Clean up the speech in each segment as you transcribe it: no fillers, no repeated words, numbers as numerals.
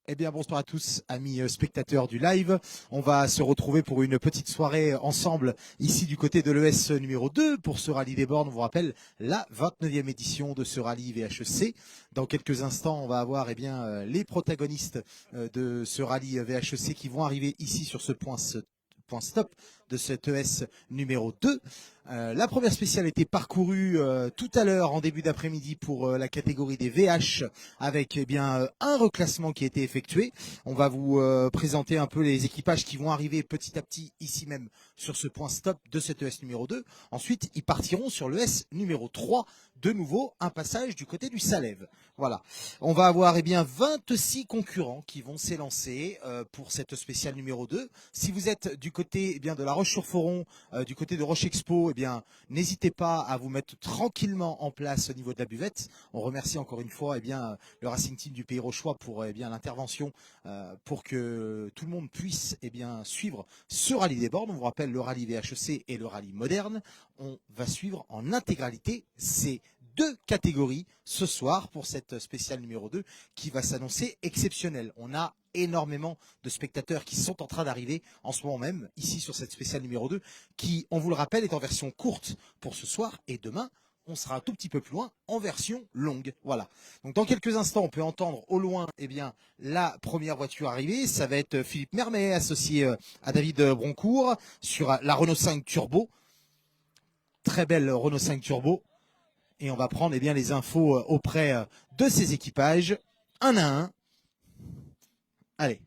Eh bien, bonsoir à tous, amis spectateurs du live. On va se retrouver pour une petite soirée ensemble ici du côté de l'ES numéro 2 pour ce rallye des bornes. On vous rappelle la 29e édition de ce rallye VHEC. Dans quelques instants, on va avoir les protagonistes de ce rallye VHEC qui vont arriver ici sur ce point stop de cette ES numéro 2. La première spéciale a été parcourue tout à l'heure en début d'après-midi pour la catégorie des VH avec un reclassement qui a été effectué. On va vous présenter un peu les équipages qui vont arriver petit à petit ici même sur ce point stop de cette ES numéro 2. Ensuite, ils partiront sur l'ES numéro 3. De nouveau, un passage du côté du Salève. Voilà. On va avoir 26 concurrents qui vont s'élancer pour cette spéciale numéro 2. Si vous êtes du côté de la Roche-sur-Foron, du côté de Roche Expo, n'hésitez pas à vous mettre tranquillement en place au niveau de la buvette. On remercie encore une fois le Racing Team du Pays Rochois pour l'intervention pour que tout le monde puisse suivre ce rallye des bornes. On vous rappelle le rallye VHEC et le rallye moderne. On va suivre en intégralité ces deux catégories ce soir pour cette spéciale numéro 2 qui va s'annoncer exceptionnelle. On a énormément de spectateurs qui sont en train d'arriver en ce moment même ici sur cette spéciale numéro 2 qui, on vous le rappelle, est en version courte pour ce soir et demain on sera un tout petit peu plus loin en version longue. Voilà. Donc dans quelques instants, on peut entendre au loin la première voiture arrivée. Ça va être Philippe Mermet associé à David Broncourt sur la Renault 5 Turbo. Très belle Renault 5 Turbo. Et on va prendre les infos auprès de ces équipages, un à un. Allez.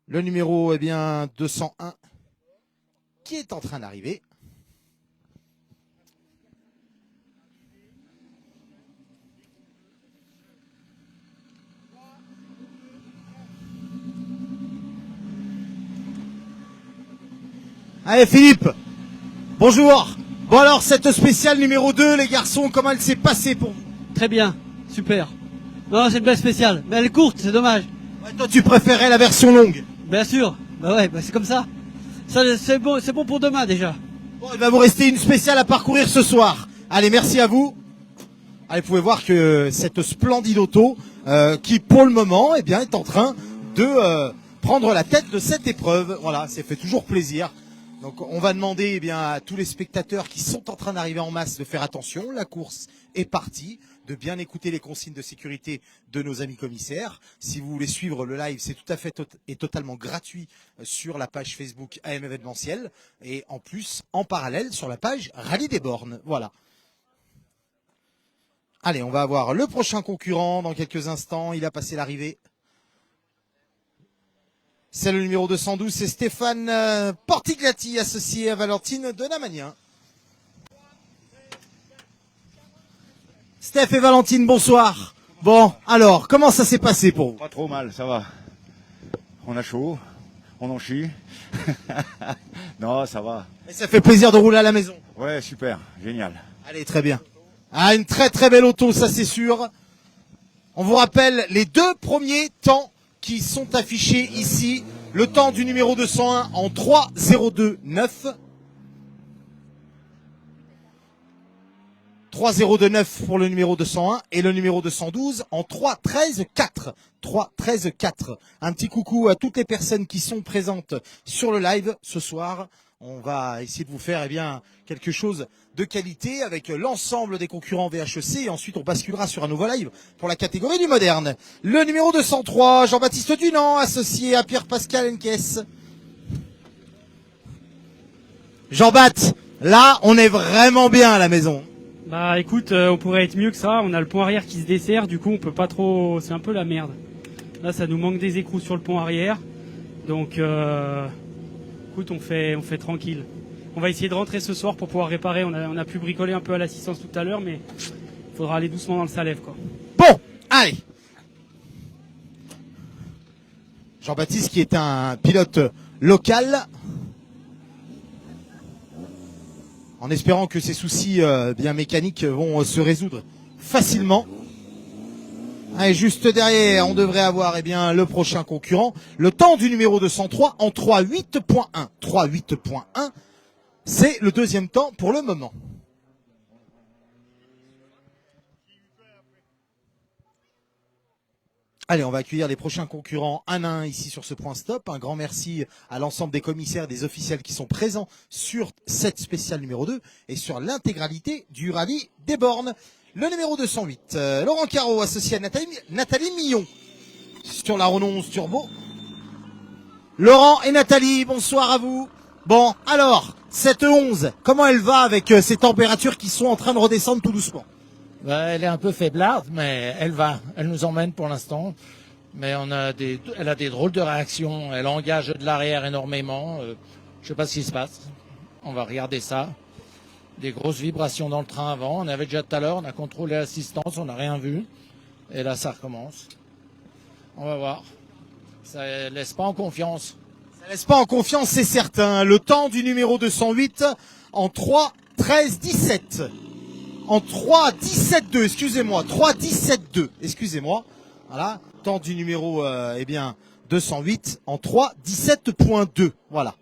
Le numéro 201 qui est en train d'arriver. Allez Philippe, bonjour. Bon alors cette spéciale numéro 2 les garçons, comment elle s'est passée pour vous? Très bien, super. Non, c'est une belle spéciale, mais elle est courte, c'est dommage. Ouais, toi tu préférais la version longue? Bien sûr, c'est comme ça. Ça c'est bon pour demain déjà. Bon, il va vous rester une spéciale à parcourir ce soir. Allez, merci à vous. Allez, vous pouvez voir que cette splendide auto qui pour le moment est en train de prendre la tête de cette épreuve. Voilà, ça fait toujours plaisir. Donc on va demander à tous les spectateurs qui sont en train d'arriver en masse de faire attention. La course est partie, de bien écouter les consignes de sécurité de nos amis commissaires. Si vous voulez suivre le live, c'est tout à fait et totalement gratuit sur la page Facebook AM événementiel et en plus en parallèle sur la page Rallye des bornes. Voilà. Allez, on va avoir le prochain concurrent dans quelques instants. Il a passé l'arrivée. C'est le numéro 212, c'est Stéphane Portiglatti, associé à Valentine Donamagnin. Steph et Valentine, bonsoir. Bon, alors, comment ça s'est passé pour vous? Pas trop mal, ça va. On a chaud, on en chie. Non, ça va. Et ça fait plaisir de rouler à la maison. Ouais, super, génial. Allez, très bien. Ah, une très très belle auto, ça c'est sûr. On vous rappelle les deux premiers temps qui sont affichés ici. Le temps du numéro 201 en 3:02.9. 3:02.9 pour le numéro 201 et le numéro 212 en 3:13.4. 3:13.4. Un petit coucou à toutes les personnes qui sont présentes sur le live ce soir. On va essayer de vous faire quelque chose de qualité avec l'ensemble des concurrents VHEC et ensuite on basculera sur un nouveau live pour la catégorie du moderne. Le numéro 203, Jean-Baptiste Dunant, associé à Pierre-Pascal Henquès. Jean-Baptiste, là on est vraiment bien à la maison. Bah écoute, on pourrait être mieux que ça, on a le pont arrière qui se dessert, du coup on peut pas trop, c'est un peu la merde. Là ça nous manque des écrous sur le pont arrière, donc écoute on fait tranquille. On va essayer de rentrer ce soir pour pouvoir réparer, on a pu bricoler un peu à l'assistance tout à l'heure, mais il faudra aller doucement dans le Salève quoi. Bon, allez. Jean-Baptiste qui est un pilote local, en espérant que ces soucis mécaniques vont se résoudre facilement. Et juste derrière, on devrait avoir le prochain concurrent. Le temps du numéro 203 en 3:08.1. 3:08.1, c'est le deuxième temps pour le moment. Allez, on va accueillir les prochains concurrents un à un ici sur ce point stop. Un grand merci à l'ensemble des commissaires, des officiels qui sont présents sur cette spéciale numéro 2 et sur l'intégralité du rallye des bornes. Le numéro 208, Laurent Caro, associé à Nathalie Millon sur la Renault 11 Turbo. Laurent et Nathalie, bonsoir à vous. Bon, alors, cette 11, comment elle va avec ces températures qui sont en train de redescendre tout doucement? Elle est un peu faiblarde, mais elle va. Elle nous emmène pour l'instant. Mais elle a des drôles de réactions. Elle engage de l'arrière énormément. Je sais pas ce qui se passe. On va regarder ça. Des grosses vibrations dans le train avant. On avait déjà tout à l'heure, on a contrôlé l'assistance, on n'a rien vu. Et là, ça recommence. On va voir. Ça laisse pas en confiance. Ça laisse pas en confiance, c'est certain. Le temps du numéro 208 en 3-13-17. En 3-17-2, excusez-moi. 3-17-2, excusez-moi. Voilà. Temps du numéro 208 en 3-17.2. Voilà.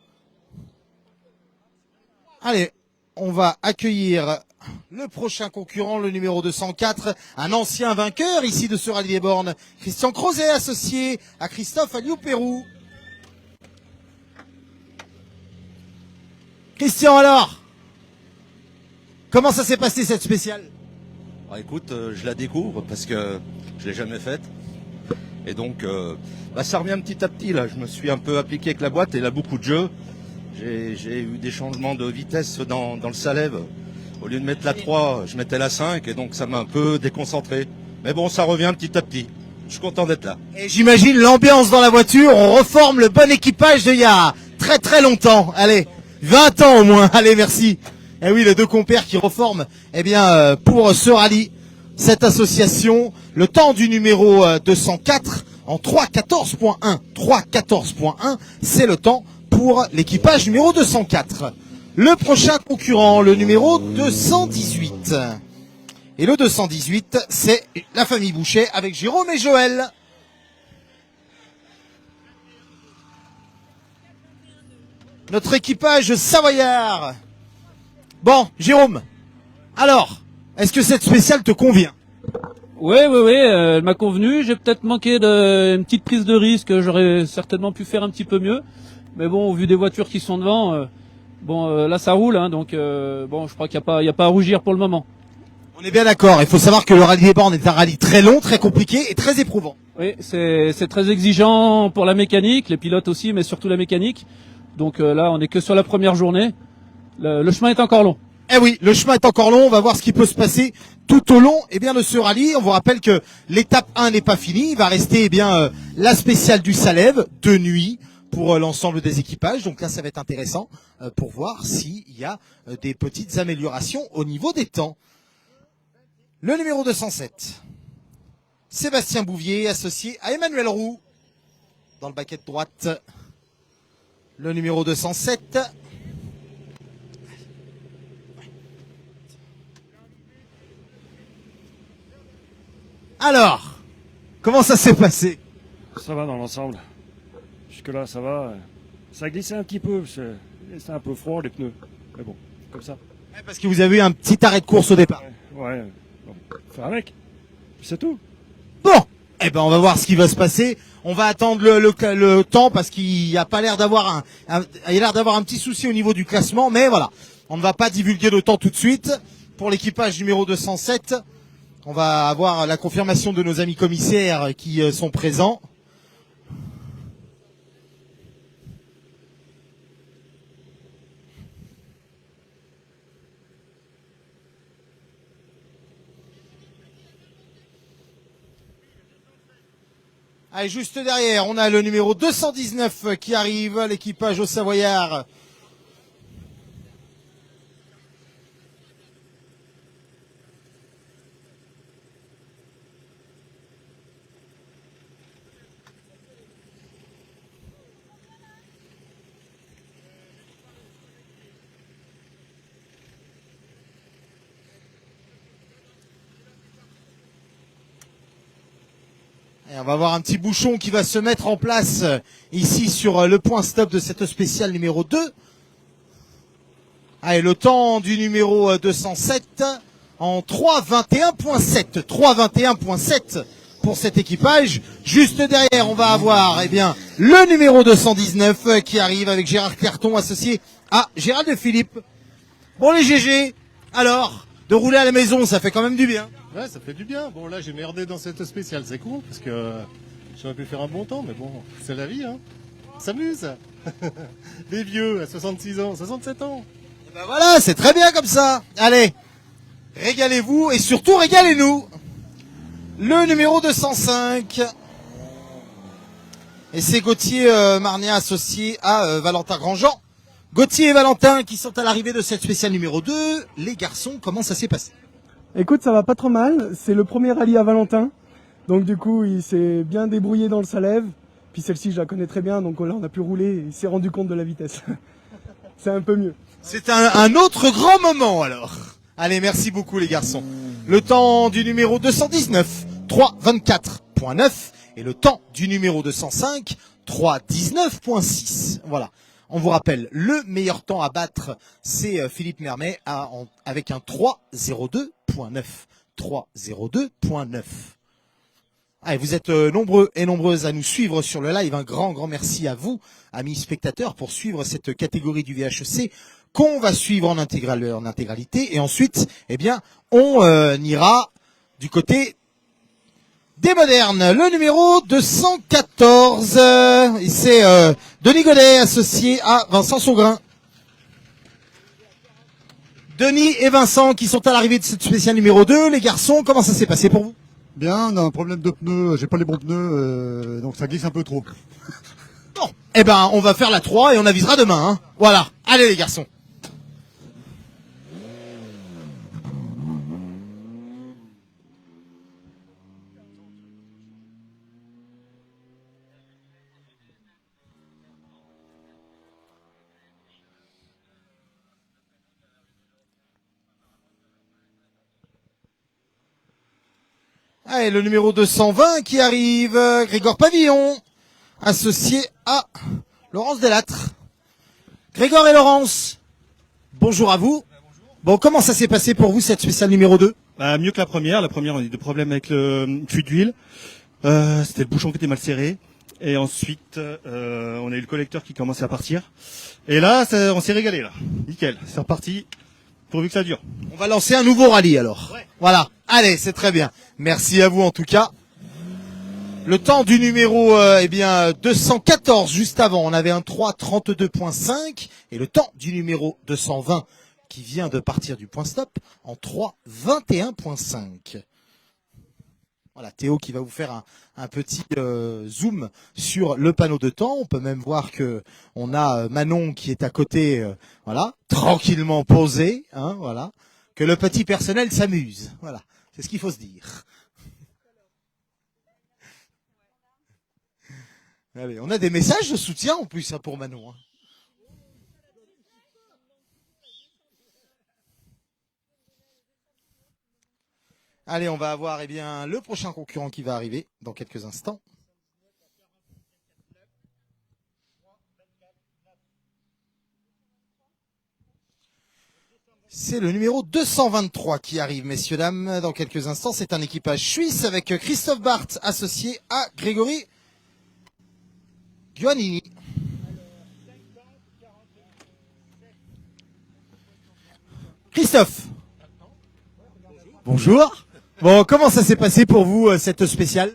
Allez, on va accueillir le prochain concurrent, le numéro 204, un ancien vainqueur ici de ce rallye des bornes, Christian Crozet, associé à Christophe Aliou-Pérou. Christian, alors, comment ça s'est passé cette spéciale? Écoute, je la découvre parce que je l'ai jamais faite. Et donc, ça revient petit à petit. Là, je me suis un peu appliqué avec la boîte et là, beaucoup de jeux. J'ai eu des changements de vitesse dans le Salève. Au lieu de mettre la 3, je mettais la 5 et donc ça m'a un peu déconcentré. Mais bon, ça revient petit à petit. Je suis content d'être là. Et j'imagine l'ambiance dans la voiture, on reforme le bon équipage d'il y a très très longtemps. Allez, 20 ans au moins. Allez, merci. Eh oui, les deux compères qui reforment, pour ce rallye, cette association, le temps du numéro 204 en 3-14.1. 3-14.1, c'est le temps pour l'équipage numéro 204. Le prochain concurrent, le numéro 218. Et le 218, c'est la famille Boucher avec Jérôme et Joël. Notre équipage savoyard. Bon, Jérôme, alors, est-ce que cette spéciale te convient? Oui, elle m'a convenu. J'ai peut-être manqué d'une petite prise de risque. J'aurais certainement pu faire un petit peu mieux. Mais bon, au vu des voitures qui sont devant, là ça roule, hein, donc je crois qu'il n'y a pas à rougir pour le moment. On est bien d'accord. Il faut savoir que le rallye des bornes est un rallye très long, très compliqué et très éprouvant. Oui, c'est très exigeant pour la mécanique, les pilotes aussi, mais surtout la mécanique. Donc là, on n'est que sur la première journée. Le chemin est encore long. Eh oui, le chemin est encore long. On va voir ce qui peut se passer tout au long de ce rallye. On vous rappelle que l'étape 1 n'est pas finie. Il va rester la spéciale du Salève de nuit pour l'ensemble des équipages. Donc là, ça va être intéressant pour voir s'il y a des petites améliorations au niveau des temps. Le numéro 207, Sébastien Bouvier, associé à Emmanuel Roux, dans le baquet de droite. Le numéro 207. Alors, comment ça s'est passé? Ça va dans l'ensemble. Jusque-là, ça va. Ça a glissé un petit peu, c'est un peu froid les pneus. Mais bon, comme ça. Parce que vous avez eu un petit arrêt de course au départ. Ouais. Bon, faire avec. C'est tout. Bon, on va voir ce qui va se passer. On va attendre le temps parce qu'il n'y a pas l'air d'avoir il y a l'air d'avoir un petit souci au niveau du classement. Mais voilà, on ne va pas divulguer le temps tout de suite. Pour l'équipage numéro 207, on va avoir la confirmation de nos amis commissaires qui sont présents. Allez, juste derrière, on a le numéro 219 qui arrive, l'équipage au Savoyard. Et on va voir un petit bouchon qui va se mettre en place ici sur le point stop de cette spéciale numéro 2. Allez, le temps du numéro 207 en 3:21.7. 3:21.7 pour cet équipage. Juste derrière, on va avoir, eh bien, le numéro 219 qui arrive avec Gérard Clerton associé à Gérald de Philippe. Bon les GG, alors, de rouler à la maison, ça fait quand même du bien. Ouais, ça fait du bien. Bon, là, j'ai merdé dans cette spéciale, c'est cool, parce que j'aurais pu faire un bon temps, mais bon, c'est la vie, hein. On s'amuse. Les vieux, à 66 ans, 67 ans. Et ben voilà, c'est très bien comme ça. Allez, régalez-vous et surtout régalez-nous. Le numéro 205. Et c'est Gauthier Marnier associé à Valentin Grandjean. Gauthier et Valentin qui sont à l'arrivée de cette spéciale numéro 2. Les garçons, comment ça s'est passé? Écoute, ça va pas trop mal. C'est le premier rallye à Valentin. Donc du coup, il s'est bien débrouillé dans le Salève. Puis celle-ci, je la connais très bien. Donc là, on a pu rouler et il s'est rendu compte de la vitesse. C'est un peu mieux. C'est un autre grand moment alors. Allez, merci beaucoup les garçons. Le temps du numéro 219, 3:24.9. Et le temps du numéro 205, 3:19.6. Voilà. On vous rappelle, le meilleur temps à battre, c'est Philippe Mermet avec un 3:02.9. 3:02.9. Allez, vous êtes nombreux et nombreuses à nous suivre sur le live. Un grand merci à vous, amis spectateurs, pour suivre cette catégorie du VHEC qu'on va suivre en intégralité. Et ensuite, eh bien, on ira du côté des modernes. Le numéro 214, c'est Denis Godet associé à Vincent Saugrain. Denis et Vincent qui sont à l'arrivée de cette spéciale numéro 2. Les garçons, comment ça s'est passé pour vous? Bien, on a un problème de pneus, j'ai pas les bons pneus, donc ça glisse un peu trop. Bon, eh ben, on va faire la 3 et on avisera demain, hein. Voilà. Allez les garçons. Allez, le numéro 220 qui arrive, Grégor Pavillon, associé à Laurence Delattre. Grégor et Laurence, bonjour à vous. Bon, comment ça s'est passé pour vous cette spéciale numéro 2? Mieux que la première. La première, on a eu des problèmes avec le fût d'huile. C'était le bouchon qui était mal serré. Et ensuite, on a eu le collecteur qui commençait à partir. Et là, on s'est régalé là. Nickel, c'est reparti. Pourvu que ça dure. On va lancer un nouveau rallye alors. Ouais. Voilà. Allez, c'est très bien. Merci à vous en tout cas. Le temps du numéro 214 juste avant, on avait un 3:32.5 et le temps du numéro 220 qui vient de partir du point stop en 3:21.5. Voilà, Théo qui va vous faire un petit zoom sur le panneau de temps. On peut même voir que on a Manon qui est à côté, voilà, tranquillement posé, hein, voilà, que le petit personnel s'amuse. Voilà, c'est ce qu'il faut se dire. Allez, on a des messages de soutien en plus hein, pour Manon. Hein. Allez, on va avoir le prochain concurrent qui va arriver dans quelques instants. C'est le numéro 223 qui arrive, messieurs, dames, dans quelques instants. C'est un équipage suisse avec Christophe Barth associé à Grégory Giovannini. Christophe. Bonjour. Bon, comment ça s'est passé pour vous, cette spéciale?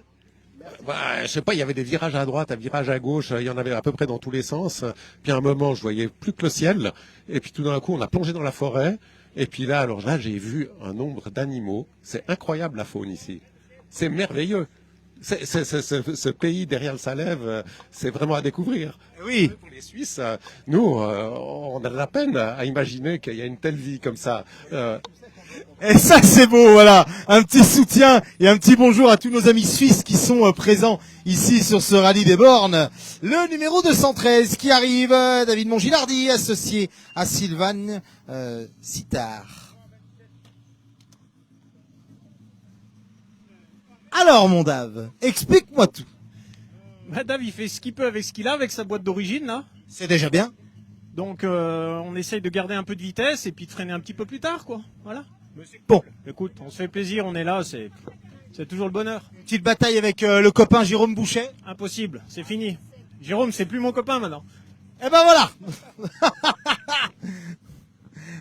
Je sais pas, il y avait des virages à droite, un virage à gauche, il y en avait à peu près dans tous les sens. Puis à un moment, je voyais plus que le ciel. Et puis tout d'un coup, on a plongé dans la forêt. Et puis là, j'ai vu un nombre d'animaux. C'est incroyable la faune ici. C'est merveilleux. Ce pays derrière le Salève, c'est vraiment à découvrir. Oui. Pour les Suisses, nous, on a de la peine à imaginer qu'il y a une telle vie comme ça. Et ça, c'est beau, voilà. Un petit soutien et un petit bonjour à tous nos amis suisses qui sont présents ici sur ce rallye des bornes. Le numéro 213 qui arrive, David Mongilardi, associé à Sylvain Sittard. Alors, mon Dave, explique-moi tout. Dave, il fait ce qu'il peut avec ce qu'il a, avec sa boîte d'origine, là. C'est déjà bien. Donc, on essaye de garder un peu de vitesse et puis de freiner un petit peu plus tard, quoi. Voilà. Bon. Écoute, on se fait plaisir, on est là, c'est C'est toujours le bonheur. Une petite bataille avec le copain Jérôme Boucher. Impossible, c'est fini. Jérôme, c'est plus mon copain maintenant. Eh ben voilà.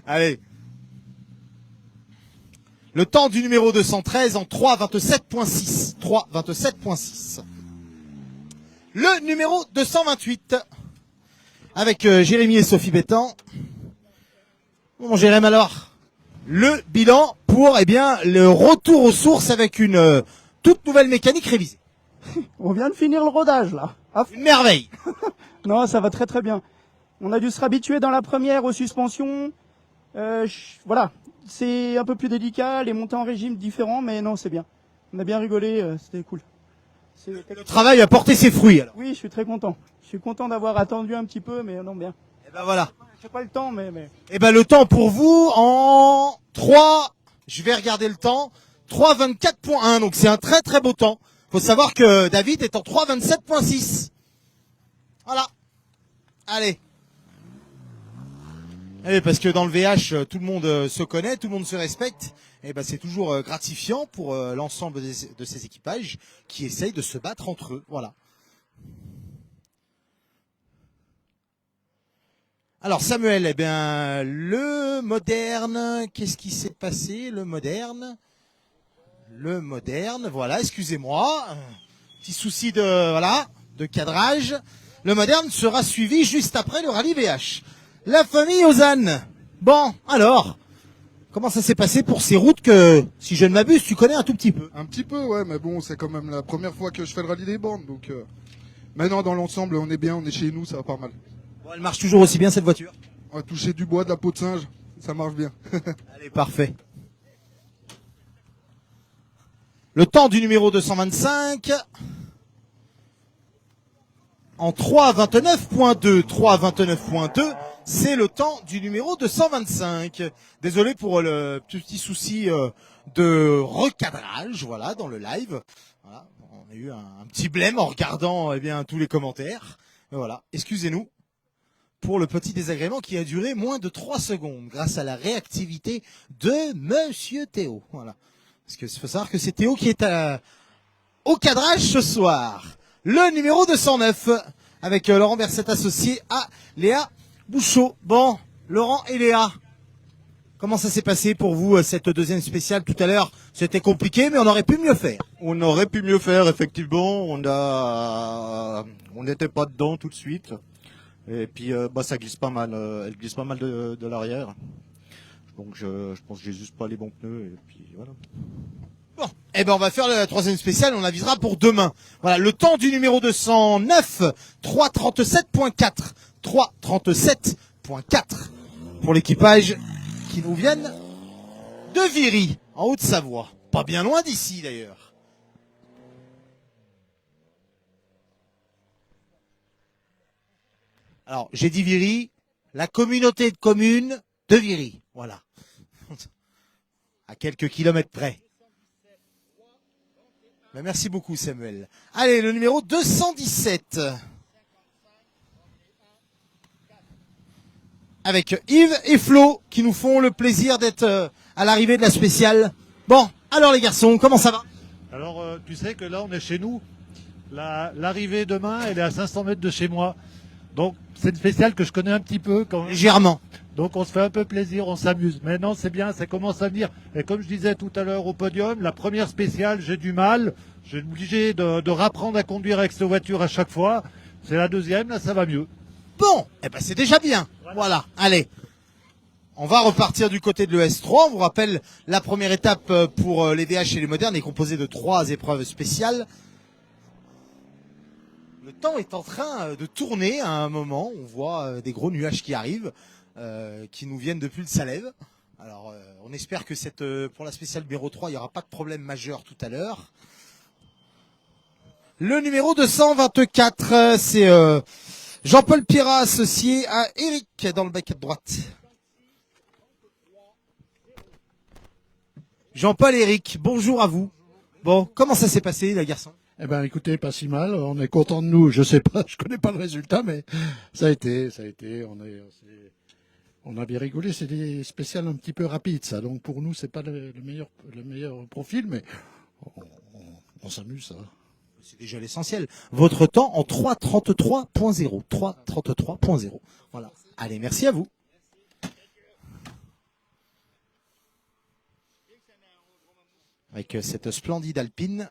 Allez. Le temps du numéro 213 en 3,27.6. 3,27.6. Le numéro 228. Avec Jérémy et Sophie Bétan. Bon, Jérémy, alors, le bilan pour le retour aux sources avec une toute nouvelle mécanique révisée. On vient de finir le rodage là. Une merveille. Non, ça va très très bien. On a dû se réhabituer dans la première aux suspensions. Voilà, c'est un peu plus délicat, les montées en régime différents, mais non, c'est bien. On a bien rigolé, c'était cool. Le travail a porté ses fruits alors. Oui, je suis très content. Je suis content d'avoir attendu un petit peu, mais non, bien. Et ben voilà. J'ai pas le temps, mais... Et ben le temps pour vous en 3, je vais regarder le temps, 3,24.1, donc c'est un très très beau temps. Faut savoir que David est en 3,27.6. Voilà. Allez. Et parce que dans le VH, tout le monde se connaît, tout le monde se respecte. Et ben c'est toujours gratifiant pour l'ensemble de ces équipages qui essayent de se battre entre eux. Voilà. Alors Samuel, eh bien le moderne, qu'est-ce qui s'est passé? Le moderne, voilà, excusez-moi, petit souci de cadrage. Le moderne sera suivi juste après le rallye VH. La famille Ozanne. Bon, alors, comment ça s'est passé pour ces routes que, si je ne m'abuse, tu connais un tout petit peu? Un petit peu, ouais, mais bon, c'est quand même la première fois que je fais le rallye des bornes, donc maintenant dans l'ensemble, on est bien, on est chez nous, ça va pas mal. Bon, elle marche toujours aussi bien cette voiture? On va toucher du bois, de la peau de singe, ça marche bien. Allez, parfait. Le temps du numéro 225 en 3,29.2. 3,29.2, c'est le temps du numéro 225. Désolé pour le petit souci de recadrage, voilà, dans le live. Voilà, on a eu un petit blême en regardant tous les commentaires. Et voilà, excusez-nous pour le petit désagrément qui a duré moins de 3 secondes grâce à la réactivité de Monsieur Théo. Voilà. Parce que faut savoir que c'est Théo qui est au cadrage ce soir. Le numéro 209 avec Laurent Berset associé à Léa Bouchot. Bon, Laurent et Léa, comment ça s'est passé pour vous cette deuxième spéciale tout à l'heure? C'était compliqué, mais on aurait pu mieux faire. On aurait pu mieux faire, effectivement. On n'était pas dedans tout de suite. Et puis, ça glisse pas mal. Elle glisse pas mal de l'arrière. Donc, je pense que j'ai juste pas les bons pneus. Et puis, voilà. Bon, eh ben on va faire la troisième spéciale, on avisera pour demain. Voilà, le temps du numéro 209, 3,37.4. 3,37.4 pour l'équipage qui nous viennent de Viry, en Haute-Savoie. Pas bien loin d'ici d'ailleurs. Alors, j'ai dit Viry, la communauté de communes de Viry. Voilà. À quelques kilomètres près. Ben, merci beaucoup Samuel. Allez, le numéro 217. Avec Yves et Flo qui nous font le plaisir d'être à l'arrivée de la spéciale. Bon, alors les garçons, comment ça va? Alors, tu sais que là, on est chez nous. L'arrivée demain, elle est à 500 mètres de chez moi. Donc, c'est une spéciale que je connais un petit peu. Quand même. Légèrement. Donc, on se fait un peu plaisir, on s'amuse. Mais non, c'est bien, ça commence à venir. Et comme je disais tout à l'heure au podium, la première spéciale, j'ai du mal. J'ai obligé de rapprendre à conduire avec cette voiture à chaque fois. C'est la deuxième, là, ça va mieux. Bon, eh ben c'est déjà bien. Voilà, allez. On va repartir du côté de l'ES3. On vous rappelle, la première étape pour les VH et les modernes est composée de 3 épreuves spéciales. Le temps est en train de tourner à un moment. On voit des gros nuages qui arrivent, qui nous viennent depuis le Salève. Alors, on espère que pour la spéciale numéro 3, il n'y aura pas de problème majeur tout à l'heure. Le numéro 224, c'est Jean-Paul Pirat associé à Eric dans le bac à droite. Jean-Paul et Eric, bonjour à vous. Bon, comment ça s'est passé, les garçons? Eh ben, écoutez, pas si mal. On est content de nous. Je sais pas, je connais pas le résultat, mais ça a été. On a bien rigolé. C'est des spéciales un petit peu rapides, ça. Donc pour nous, c'est pas le meilleur profil, mais On s'amuse, ça va. C'est déjà l'essentiel. Votre temps en 3:33.0. 3:33.0. Voilà. Allez, merci à vous. Avec cette splendide Alpine.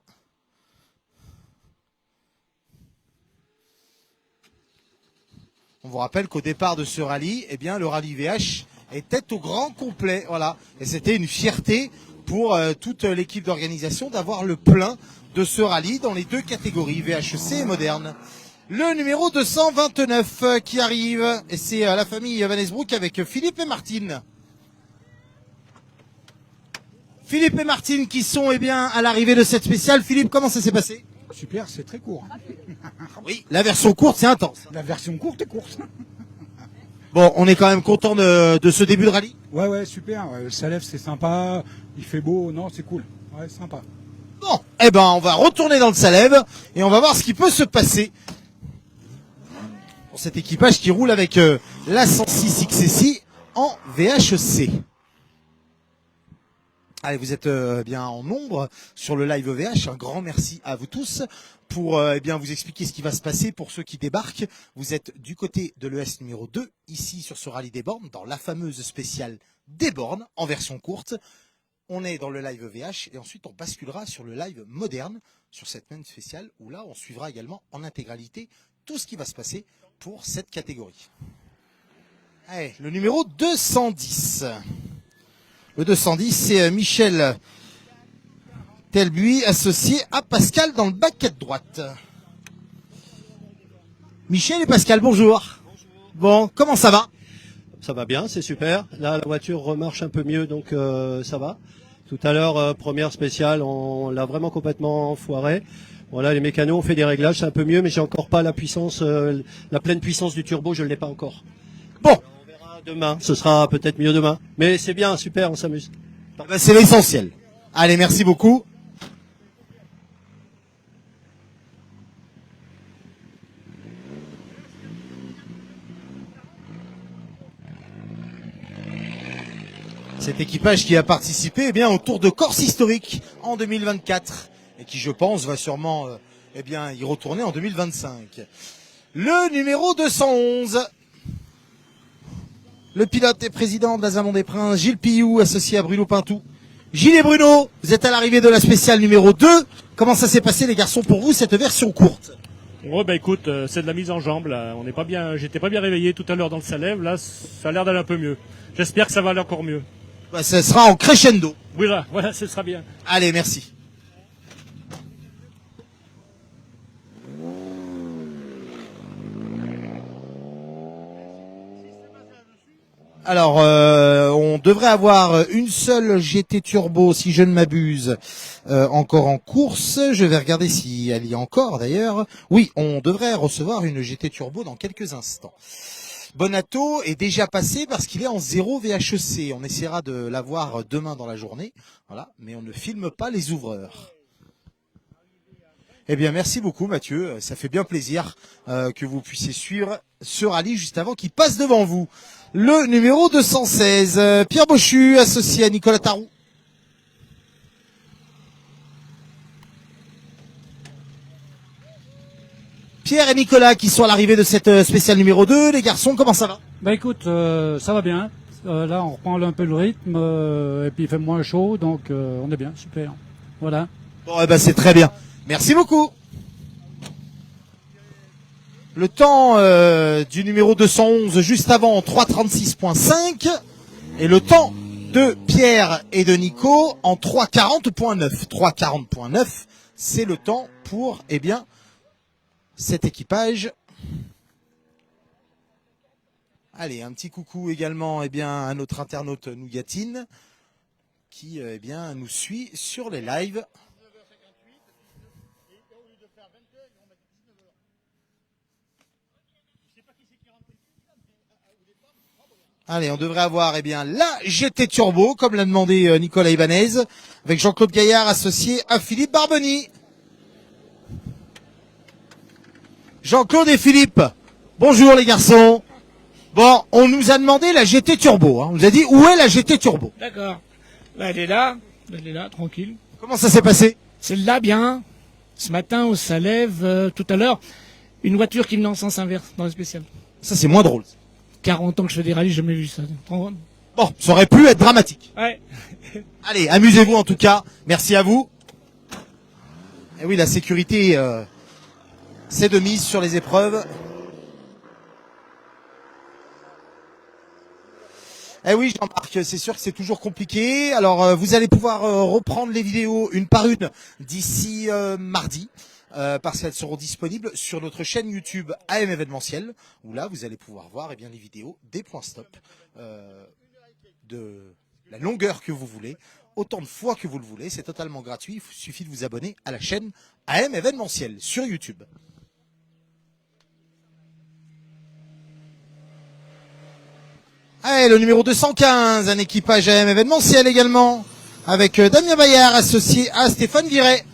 On vous rappelle qu'au départ de ce rallye, eh bien, le rallye VH était au grand complet. Voilà. Et c'était une fierté pour toute l'équipe d'organisation d'avoir le plein de ce rallye dans les deux catégories, VHC et moderne. Le numéro 229 qui arrive, et c'est la famille Van Esbroek avec Philippe et Martine. Philippe et Martine qui sont eh bien, à l'arrivée de cette spéciale. Philippe, comment ça s'est passé? Super, c'est très court. Oui, la version courte, c'est intense. La version courte est courte. Bon, on est quand même content de ce début de rallye. Ouais, super. Le Salève, c'est sympa. Il fait beau. Non, c'est cool. Ouais, sympa. Bon, eh ben, on va retourner dans le Salève et on va voir ce qui peut se passer pour cet équipage qui roule avec la 106 XSI en VHC. Allez, vous êtes bien en nombre sur le live VH. Un grand merci à vous tous pour eh bien vous expliquer ce qui va se passer pour ceux qui débarquent. Vous êtes du côté de l'ES numéro 2, ici sur ce rallye des bornes, dans la fameuse spéciale des bornes en version courte. On est dans le live VH et ensuite on basculera sur le live moderne, sur cette même spéciale, où là on suivra également en intégralité tout ce qui va se passer pour cette catégorie. Allez, le numéro 210. Le 210, c'est Michel Telbuy, associé à Pascal dans le baquet de droite. Michel et Pascal, bonjour. Bon, comment ça va? Ça va bien, c'est super. Là, la voiture remarche un peu mieux, donc ça va. Tout à l'heure, première spéciale, on l'a vraiment complètement foiré. Voilà, les mécanos ont fait des réglages, c'est un peu mieux, mais j'ai encore pas la puissance, la pleine puissance du turbo, je ne l'ai pas encore. Bon. On verra demain, ce sera peut-être mieux demain. Mais c'est bien, super, on s'amuse. Ben, c'est l'essentiel. Allez, merci beaucoup. Cet équipage qui a participé eh bien, au Tour de Corse historique en 2024 et qui, je pense, va sûrement eh bien, y retourner en 2025. Le numéro 211, le pilote et président de l'Azamon des Princes, Gilles Pillou, associé à Bruno Pintou. Gilles et Bruno, vous êtes à l'arrivée de la spéciale numéro 2. Comment ça s'est passé, les garçons, pour vous, cette version courte? Ouais, bah écoute, c'est de la mise en jambe là. On n'est pas bien, j'étais pas bien réveillé tout à l'heure dans le Salève. Là, ça a l'air d'aller un peu mieux. J'espère que ça va aller encore mieux. Bah, ça sera en crescendo. Voilà, ce sera bien. Allez, merci. Alors, on devrait avoir une seule GT Turbo, si je ne m'abuse, encore en course. Je vais regarder si elle y est encore, d'ailleurs. Oui, on devrait recevoir une GT Turbo dans quelques instants. Bonato est déjà passé parce qu'il est en 0 VHC. On essaiera de l'avoir demain dans la journée. Voilà, mais on ne filme pas les ouvreurs. Eh bien, merci beaucoup, Mathieu. Ça fait bien plaisir que vous puissiez suivre ce rallye juste avant qu'il passe devant vous. Le numéro 216, Pierre Bochu, associé à Nicolas Tarou. Pierre et Nicolas qui sont à l'arrivée de cette spéciale numéro 2. Les garçons, comment ça va? Bah écoute, ça va bien. Là, on reprend un peu le rythme et puis il fait moins chaud, donc on est bien, super. Voilà. Bon, eh ben, c'est très bien. Merci beaucoup. Le temps du numéro 211 juste avant en 3:36.5 et le temps de Pierre et de Nico en 3:40.9. 3:40.9, c'est le temps pour eh bien cet équipage. Allez, un petit coucou également eh bien à notre internaute Nougatine qui eh bien nous suit sur les lives. Allez, on devrait avoir eh bien la GT Turbo, comme l'a demandé Nicolas Ibanez, avec Jean-Claude Gaillard associé à Philippe Barboni. Jean-Claude et Philippe, bonjour les garçons. Bon, on nous a demandé la GT Turbo. Hein. On nous a dit où est la GT Turbo. D'accord. Bah, elle est là, tranquille. Comment ça s'est passé? Celle-là, bien. Ce matin, au Salève, tout à l'heure, une voiture qui venait en sens inverse dans le spécial. Ça, c'est moins drôle. 40 ans que je fais des rallyes, j'ai jamais vu ça. Bon, ça aurait pu être dramatique. Ouais. Allez, amusez-vous en tout cas. Merci à vous. Et oui, la sécurité, c'est de mise sur les épreuves. Eh oui, Jean-Marc, c'est sûr que c'est toujours compliqué. Alors, vous allez pouvoir reprendre les vidéos une par une d'ici mardi, parce qu'elles seront disponibles sur notre chaîne YouTube AM Événementiel, où là, vous allez pouvoir voir les vidéos des points stop, de la longueur que vous voulez, autant de fois que vous le voulez. C'est totalement gratuit. Il suffit de vous abonner à la chaîne AM Événementiel sur YouTube. Allez, le numéro 215, un équipage AM Événementiel également, avec Damien Bayard associé à Stéphane Viret.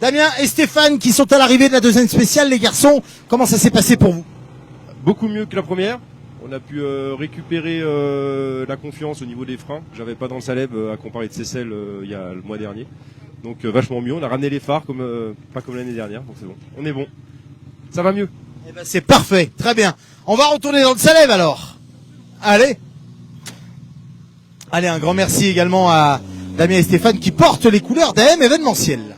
Damien et Stéphane qui sont à l'arrivée de la deuxième spéciale, les garçons, comment ça s'est passé pour vous? Beaucoup mieux que la première. On a pu récupérer la confiance au niveau des freins. J'avais pas dans le Salève à comparer de Seyssel il y a le mois dernier. Donc vachement mieux. On a ramené les phares pas comme l'année dernière. Donc c'est bon. On est bon. Ça va mieux. Eh ben, c'est parfait. Très bien. On va retourner dans le Salève alors. Allez. Allez, un grand merci également à Damien et Stéphane qui portent les couleurs d'AM Événementiel.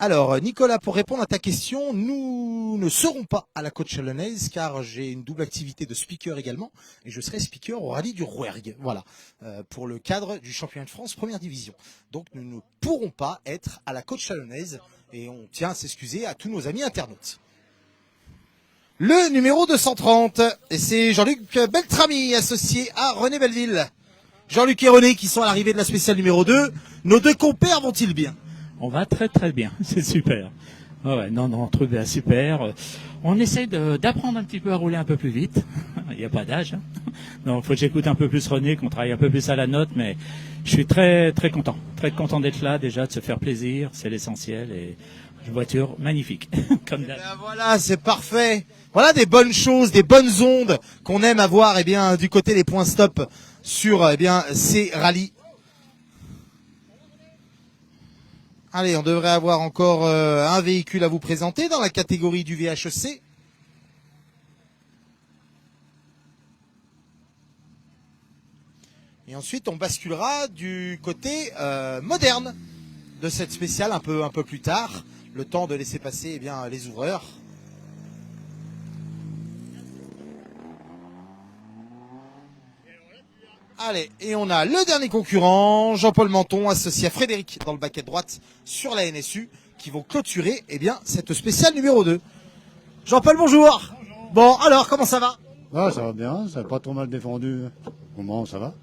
Alors, Nicolas, pour répondre à ta question, nous ne serons pas à la côte chalonnaise car j'ai une double activité de speaker également et je serai speaker au rallye du Rouergue, voilà, pour le cadre du championnat de France première division. Donc, nous ne pourrons pas être à la côte chalonnaise et on tient à s'excuser à tous nos amis internautes. Le numéro 230, et c'est Jean-Luc Beltrami, associé à René Belleville. Jean-Luc et René qui sont à l'arrivée de la spéciale numéro 2. Nos deux compères vont-ils bien? On va très très bien, c'est super. Ouais, non, truc super. On essaie d'apprendre un petit peu à rouler un peu plus vite. Il n'y a pas d'âge. Hein. Non, faut que j'écoute un peu plus René, qu'on travaille un peu plus à la note, mais je suis très très content d'être là déjà, de se faire plaisir, c'est l'essentiel et une voiture magnifique. Comme d'hab. Ben voilà, c'est parfait. Voilà des bonnes choses, des bonnes ondes qu'on aime avoir du côté des points stop sur ces rallyes. Allez, on devrait avoir encore un véhicule à vous présenter dans la catégorie du VHEC. Et ensuite, on basculera du côté moderne de cette spéciale un peu plus tard, le temps de laisser passer les ouvreurs. Allez, et on a le dernier concurrent, Jean-Paul Menton, associé à Frédéric dans le baquet de droite sur la NSU, qui vont clôturer cette spéciale numéro 2. Jean-Paul, bonjour. Bon, alors, comment ça va? Ah, ça va bien, ça n'a pas trop mal défendu. Au moment, ça va.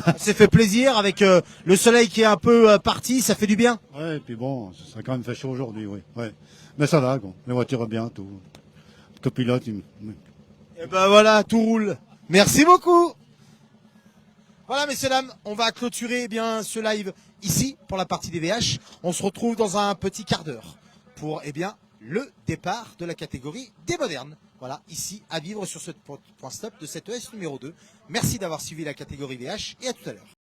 On s'est fait plaisir avec le soleil qui est un peu parti, ça fait du bien. Ouais, et puis bon, ça a quand même fait chaud aujourd'hui, oui. Ouais. Mais ça va, quoi. Les voitures bien, tout. Le copilote, Et ben voilà, tout roule. Merci beaucoup. Voilà, messieurs, dames, on va clôturer ce live ici pour la partie des VH. On se retrouve dans un petit quart d'heure pour le départ de la catégorie des modernes. Voilà, ici à vivre sur ce point stop de cette ES numéro 2. Merci d'avoir suivi la catégorie VH et à tout à l'heure.